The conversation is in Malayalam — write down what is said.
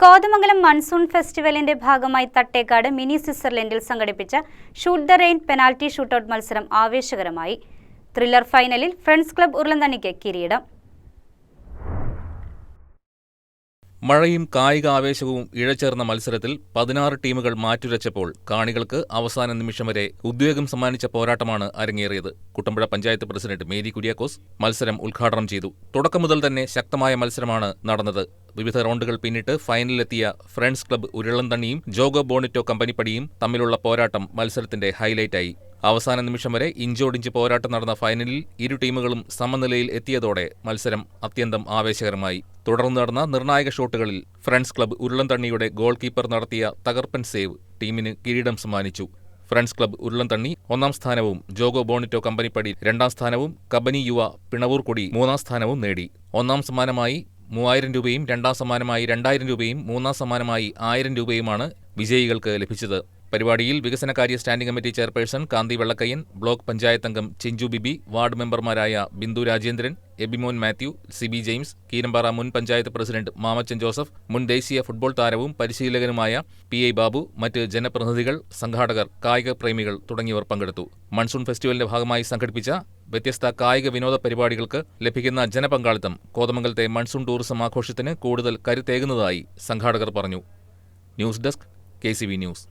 കോതമംഗലം മൺസൂൺ ഫെസ്റ്റിവലിന്റെ ഭാഗമായി തട്ടേക്കാട് മിനി സ്വിറ്റ്സർലൻഡിൽ സംഘടിപ്പിച്ച shoot the rain penalty shootout മത്സരം ആവേശകരമായി. ത്രില്ലർ ഫൈനലിൽ ഫ്രണ്ട്സ് ക്ലബ്ബ് ഉരുളന്തണ്ണിക്ക് കിരീടം. മഴയും കായിക ആവേശവും ഇഴചേർന്ന മത്സരത്തിൽ 16 ടീമുകൾ മാറ്റുരച്ചപ്പോൾ കാണികൾക്ക് അവസാന നിമിഷം വരെ ഉദ്വേഗം സമ്മാനിച്ച പോരാട്ടമാണ് അരങ്ങേറിയത്. കുട്ടമ്പുഴ പഞ്ചായത്ത് പ്രസിഡന്റ് മേരി കുര്യാക്കോസ് മത്സരം ഉദ്ഘാടനം ചെയ്തു. തുടക്കം മുതൽ തന്നെ ശക്തമായ മത്സരമാണ് നടന്നത്. വിവിധ റൗണ്ടുകൾ പിന്നിട്ട് ഫൈനലിലെത്തിയ ഫ്രണ്ട്സ് ക്ലബ്ബ് ഉരുളന്തണ്ണിയും ജോഗോ ബോണിറ്റോ കമ്പനിപ്പടിയും തമ്മിലുള്ള പോരാട്ടം മത്സരത്തിന്റെ ഹൈലൈറ്റായി. അവസാന നിമിഷം വരെ ഇഞ്ചോടിഞ്ച് പോരാട്ടം നടന്ന ഫൈനലിൽ ഇരു ടീമുകളും സമനിലയിൽ എത്തിയതോടെ മത്സരം അത്യന്തം ആവേശകരമായി. തുടർന്ന് നടന്ന നിർണായക ഷോട്ടുകളിൽ ഫ്രണ്ട്സ് ക്ലബ്ബ് ഉരുളന്തണ്ണിയുടെ ഗോൾ കീപ്പർ നടത്തിയ തകർപ്പൻ സേവ് ടീമിന് കിരീടം സമ്മാനിച്ചു. ഫ്രണ്ട്സ് ക്ലബ്ബ് ഉരുളന്തണ്ണി 1-ാം സ്ഥാനവും ജോഗോ ബോണിറ്റോ കമ്പനിപ്പടി 2-ാം സ്ഥാനവും കബനി യുവ പിണവൂർ കൊടി 3-ാം സ്ഥാനവും നേടി. 1-ാം സമ്മാനമായി 3000 രൂപയും 2-ാം സമ്മാനമായി 2000 രൂപയും 3-ാം സമ്മാനമായി 1000 രൂപയുമാണ് വിജയികൾക്ക് ലഭിച്ചത്. പരിപാടിയിൽ വികസനകാര്യ സ്റ്റാൻഡിംഗ് കമ്മിറ്റി ചെയർപേഴ്സൺ കാന്തി വെള്ളക്കയ്യൻ, ബ്ലോക്ക് പഞ്ചായത്ത് അംഗം ചിഞ്ചു ബിബി, വാർഡ് മെമ്പർമാരായ ബിന്ദു രാജേന്ദ്രൻ, എബിമോൻ മാത്യു, സിബി ജെയിംസ്, കീരമ്പാറ മുൻ പഞ്ചായത്ത് പ്രസിഡന്റ് മാമച്ചൻ ജോസഫ്, മുൻ ദേശീയ ഫുട്ബോൾ താരവും പരിശീലകനുമായ PI ബാബു, മറ്റ് ജനപ്രതിനിധികൾ, സംഘാടകർ, കായിക പ്രേമികൾ തുടങ്ങിയവർ പങ്കെടുത്തു. മൺസൂൺ ഫെസ്റ്റിവലിന്റെ ഭാഗമായി സംഘടിപ്പിച്ച വ്യത്യസ്ത കായിക വിനോദ പരിപാടികൾക്ക് ലഭിക്കുന്ന ജനപങ്കാളിത്തം കോതമംഗലത്തെ മൺസൂൺ ടൂറിസം ആഘോഷത്തിന് കൂടുതൽ കരുത്തേകുന്നതായി സംഘാടകർ പറഞ്ഞു. News desk KCV news.